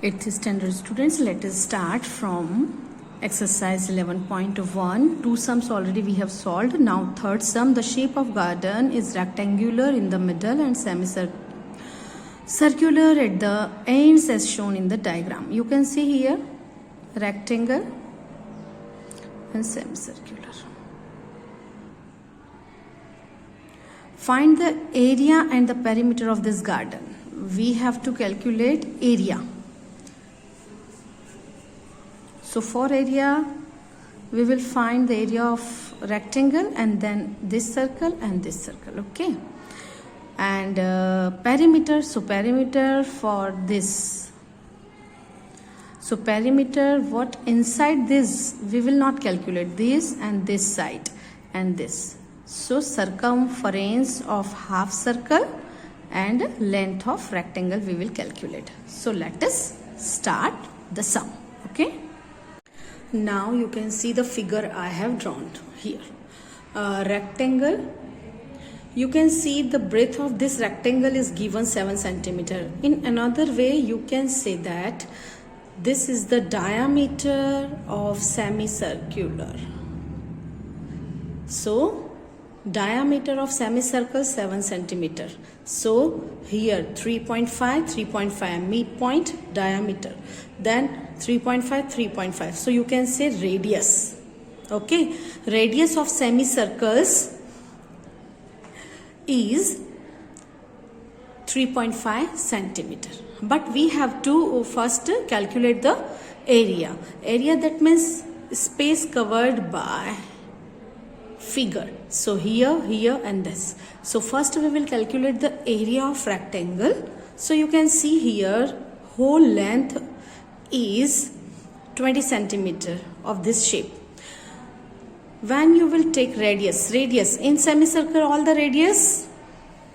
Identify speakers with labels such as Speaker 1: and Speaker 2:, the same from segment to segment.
Speaker 1: 8th standard students, let us start from exercise 11.1. Two sums already we have solved. Now third sum, the shape of garden is rectangular in the middle and semicircular at the ends as shown in the diagram. You can see here rectangle and semicircular. Find the area and the perimeter of this garden. We have to calculate area. So for area, we will find the area of rectangle and then this circle and this circle, okay? And perimeter, so perimeter for this. So perimeter, what inside this, we will not calculate this and this side and this. So circumference of half circle and length of rectangle we will calculate. So let us start the sum, okay? Now you can see the figure I have drawn here. Rectangle. You can see the breadth of this rectangle is given 7 centimeter. In another way, you can say that this is the diameter of semicircular. So diameter of semicircle 7 centimeter. So here 3.5 midpoint diameter, then 3.5. So you can say radius, okay? Radius of semicircles is 3.5 centimeter. But we have to first calculate the area. Area, that means space covered by figure. So here and this. So first we will calculate the area of rectangle. So you can see here whole length is 20 centimeter of this shape. When you will take radius in semicircle, all the radius,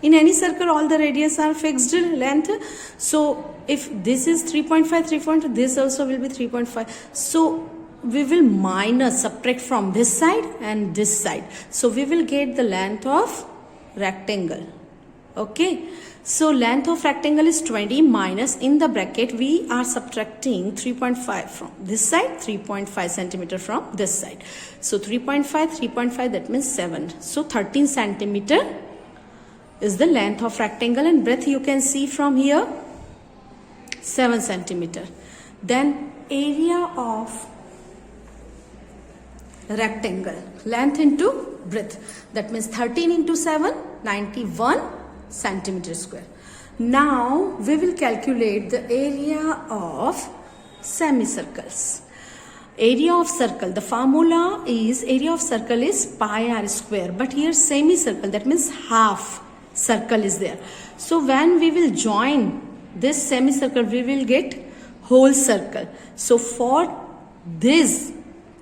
Speaker 1: in any circle all the radius are fixed length. So if this is 3.5, this also will be 3.5. So we will subtract from this side and this side. So we will get the length of rectangle, okay? So length of rectangle is 20 minus, in the bracket we are subtracting 3.5 from this side, 3.5 centimeter from this side. So 3.5, that means 7. So 13 centimeter is the length of rectangle, and breadth you can see from here 7 centimeter. Then area of rectangle, length into breadth, that means 13 into 7, 91 centimeter square. Now we will calculate the area of semicircles. Area of circle, the formula is area of circle is pi r square, but here semicircle, that means half circle is there. So when we will join this semicircle, we will get whole circle. So for this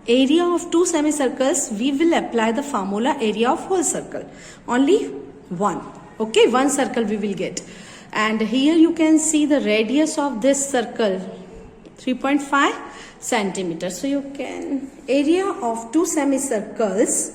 Speaker 1: area of two semicircles, we will apply the formula area of whole circle. Only one. Okay, one circle we will get. And here you can see the radius of this circle, 3.5 centimeter. So you can, area of two semicircles,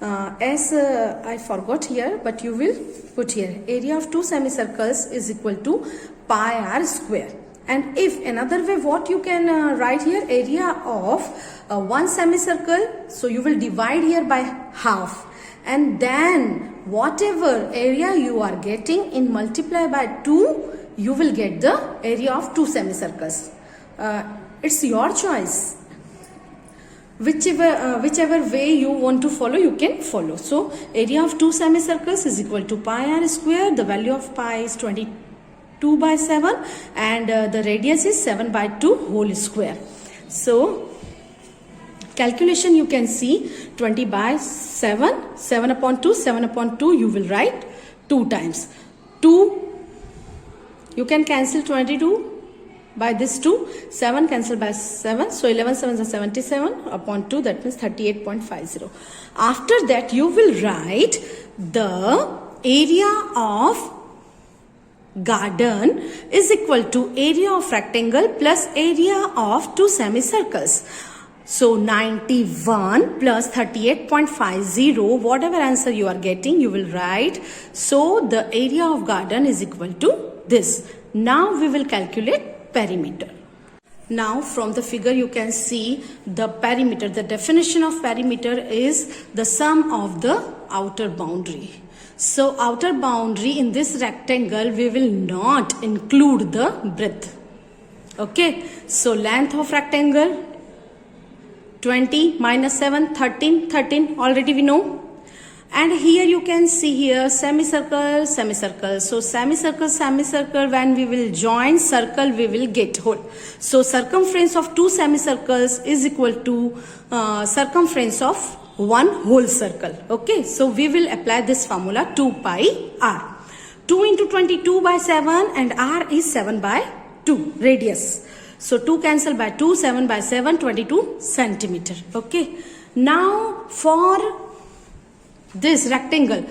Speaker 1: I forgot here, but you will put here, area of two semicircles is equal to pi r square. And if another way, what you can write here, area of one semicircle, so you will divide here by half, and then whatever area you are getting, in multiply by 2, you will get the area of two semicircles. It's your choice. Whichever way you want to follow, you can follow. So area of two semicircles is equal to pi r square. The value of pi is 22 by 7 and the radius is 7 by 2 whole square. So calculation you can see 20 by 7, 7 upon 2 you will write 2 times. 2, you can cancel 22 by this 2, 7 cancel by 7, so 11 7s are 77 upon 2, that means 38.50. After that you will write the area of garden is equal to area of rectangle plus area of two semicircles. So 91 plus 38.50, whatever answer you are getting, you will write. So the area of garden is equal to this. Now we will calculate perimeter. Now from the figure you can see the perimeter. The definition of perimeter is the sum of the outer boundary. So outer boundary in this rectangle we will not include the breadth. Okay, so length of rectangle 20 minus 7 13, 13 already we know. And here you can see here semicircle, semicircle. So semicircle, semicircle, when we will join circle we will get whole. So circumference of two semicircles is equal to circumference of one whole circle. Okay, so we will apply this formula 2 pi r. 2 into 22 by 7 and r is 7 by 2 radius. So 2 cancel by 2, 7 by 7, 22 centimeter. Okay, now for this rectangle,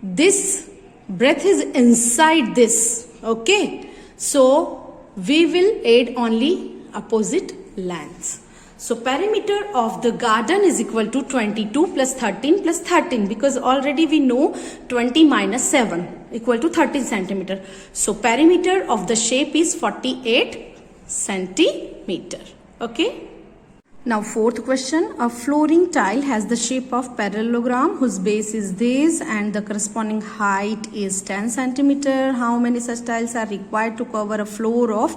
Speaker 1: this breadth is inside this. Okay, so we will add only opposite lengths. So perimeter of the garden is equal to 22 plus 13 plus 13, because already we know 20 minus 7 equal to 13 centimeter. So perimeter of the shape is 48 centimeter. Okay. Now fourth question, a flooring tile has the shape of parallelogram whose base is this and the corresponding height is 10 centimeter. How many such tiles are required to cover a floor of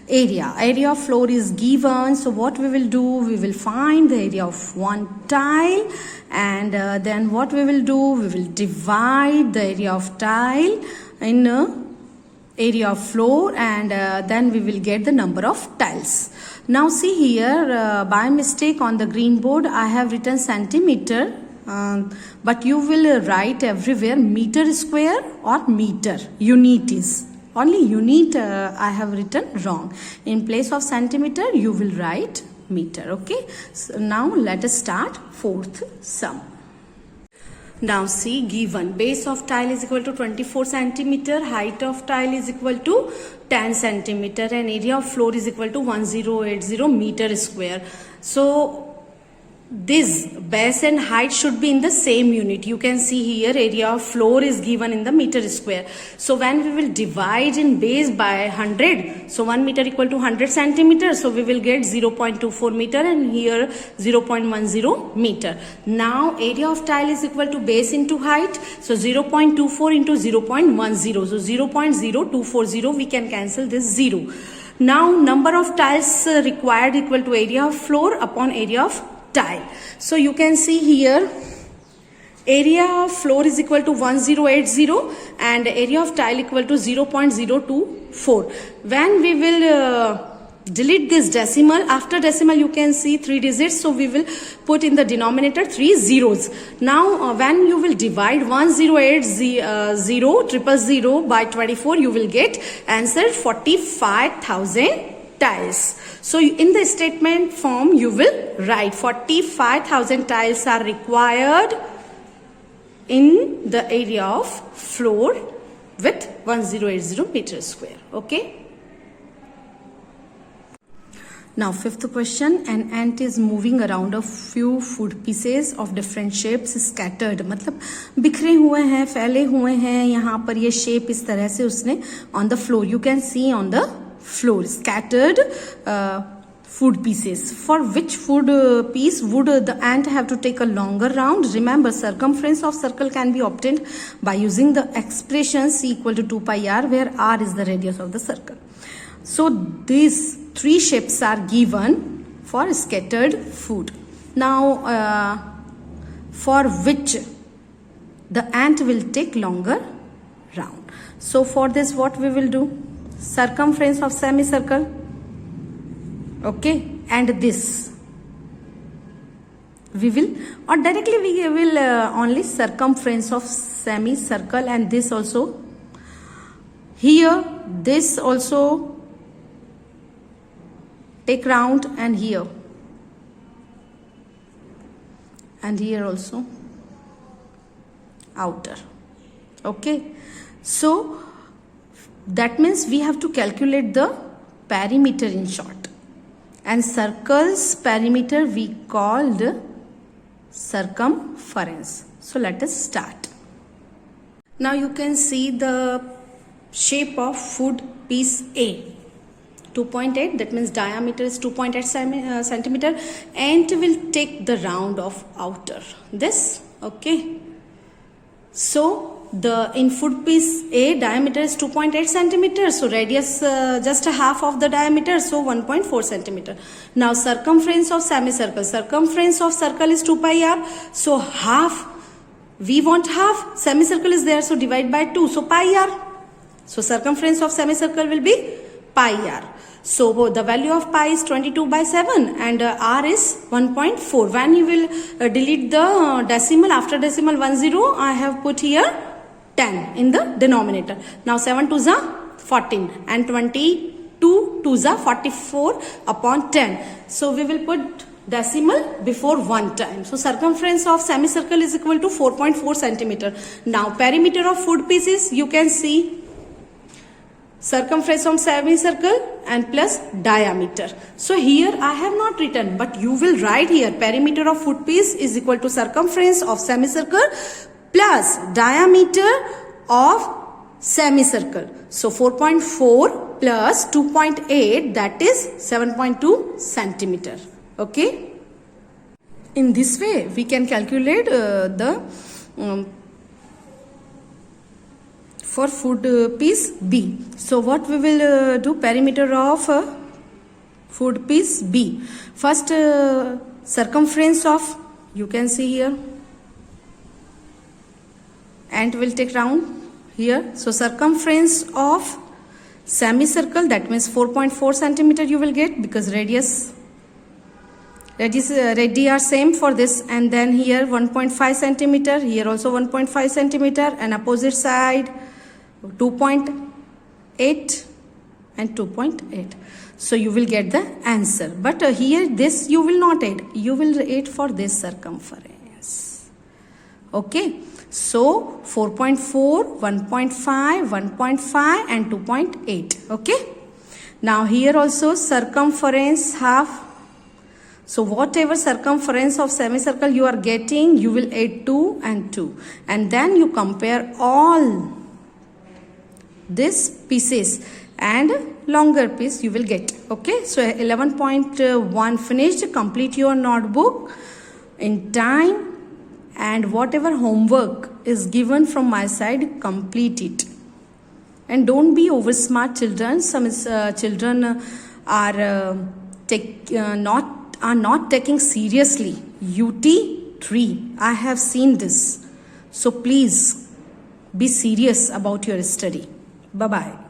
Speaker 1: area? Area of floor is given. So what we will do, we will find the area of one tile, and then what we will do, we will divide the area of tile in area of floor, and then we will get the number of tiles. Now see here, by mistake on the green board I have written centimeter, but you will write everywhere meter square or meter. Unit is only unit I have written wrong. In place of centimeter you will write meter. Okay, so now let us start fourth sum. Now see, given base of tile is equal to 24 centimeter, height of tile is equal to 10 centimeter, and area of floor is equal to 1080 meter square. So this base and height should be in the same unit. You can see here area of floor is given in the meter square. So when we will divide in base by 100, so 1 meter equal to 100 centimeters, so we will get 0.24 meter, and here 0.10 meter. Now area of tile is equal to base into height, so 0.24 into 0.10, so 0.0240, we can cancel this 0. Now number of tiles required equal to area of floor upon area of tile. So you can see here area of floor is equal to 1080 and area of tile equal to 0.024. When we will delete this decimal, after decimal you can see 3 digits, so we will put in the denominator 3 zeros. Now when you will divide 1080 by 24, you will get answer 45,000 tiles. So in the statement form you will write 45,000 tiles are required in the area of floor with 1080 meter square. Okay. Now fifth question, an ant is moving around a few food pieces of different shapes scattered, मतलब बिखरे हुए हैं, फैले हुए हैं. यहाँ पर ये shape इस तरह से उसने on the floor, you can see on the floor scattered food pieces. For which food piece would the ant have to take a longer round? Remember, circumference of circle can be obtained by using the expression c equal to 2 pi r, where r is the radius of the circle. So these three shapes are given for scattered food. Now for which the ant will take longer round. So for this what we will do? Circumference of semicircle, okay, and this we will, or directly we will only circumference of semicircle, and this also here, this also take round, and here also outer. Okay, so that means we have to calculate the perimeter in short, and circle's perimeter we called circumference. So let us start. Now you can see the shape of food piece A. 2.8, that means diameter is 2.8 centimeter, and will take the round of outer this. Okay, so the in foot piece A diameter is 2.8 centimeter, so radius just a half of the diameter, so 1.4 centimeter. Now circumference of semicircle, circumference of circle is 2 pi r, so half, we want half, semicircle is there, so divide by 2, so pi r. So circumference of semicircle will be pi r. So the value of pi is 22 by 7 and r is 1.4. When you will delete the decimal, after decimal 10, I have put here 10 in the denominator. Now 7 2s are 14 and 22 2s are 44 upon 10. So we will put decimal before one time. So circumference of semicircle is equal to 4.4 centimeter. Now perimeter of foot pieces, you can see circumference of semicircle and plus diameter. So here I have not written, but you will write here perimeter of foot piece is equal to circumference of semicircle plus diameter of semicircle. So 4.4 plus 2.8, that is 7.2 centimeter. Okay. In this way we can calculate the for foot piece B. So what we will do, perimeter of foot piece B. First circumference of, you can see here, and will take round here. So circumference of semicircle, that means 4.4 centimeter you will get, because radius are same for this, and then here 1.5 centimeter, here also 1.5 centimeter, and opposite side 2.8 and 2.8. So you will get the answer. But here this you will not add. You will add for this circumference. Okay. So 4.4, 1.5, 1.5 and 2.8. Okay. Now here also circumference half. So whatever circumference of semicircle you are getting, you will add 2 and 2. And then you compare all this pieces and longer piece you will get. Okay, so 11.1 finished. Complete your notebook in time, and whatever homework is given from my side, complete it. And don't be over smart, children. Some children are not taking seriously UT 3. I have seen this. So please be serious about your study. Bye-bye.